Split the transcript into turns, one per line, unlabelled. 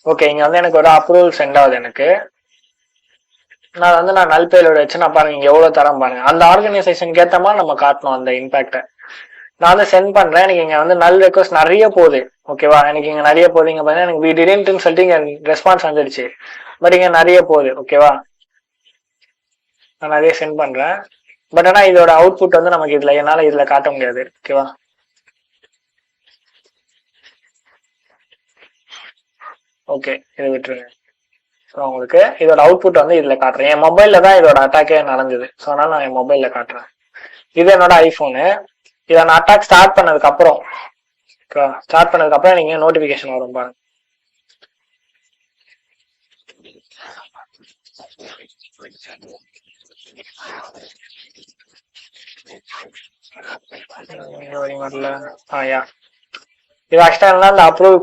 Okay, இங்க வந்து எனக்கு ஒரு அப்ரூவல் சென்ட் ஆகுது எனக்கு. நான் வந்து நான் நல் பேலோட வச்சு நான் பாருங்க இங்க எவ்வளவு தரம் பாருங்க. அந்த ஆர்கனைசேஷனுக்கு ஏத்த மாதிரி நம்ம காட்டணும் அந்த இம்பாக்ட. நான் வந்து சென்ட் பண்றேன். எனக்கு இங்க வந்து நல் ரெக்வஸ்ட் நிறைய போகுது. ஓகேவா, எனக்கு இங்க நிறைய போகுது. இங்க பாத்தீங்கன்னா எனக்கு வி டிடன்ட்னு சொல்லிட்டு இங்க ரெஸ்பான்ஸ் வந்துடுச்சு. பட் இங்க நிறைய போகுது. ஓகேவா, நான் நிறைய சென்ட் பண்றேன். பட் ஆனா இதோட அவுட்புட் வந்து நமக்கு இதுல என்னால இதுல காட்ட முடியாது. ஓகேவா, ஓகே, இதை விட்டுருங்க. ஸோ உங்களுக்கு இதோட அவுட்புட் வந்து இதுல காட்டுறேன். என் மொபைல்ல தான் இதோட அட்டாக்கே நடந்தது. ஸோ அதனால நான் என் மொபைல்ல காட்டுறேன். இது என்னோட ஐபோனு. இதை நான் அட்டாக் ஸ்டார்ட் பண்ணதுக்கு அப்புறம், ஸ்டார்ட் பண்ணதுக்கு அப்புறம் நீங்க நோட்டிபிகேஷன் வரும் பாருங்க. வரல. யா, இது ஆக்சுவலா இந்த அப்ரூவ்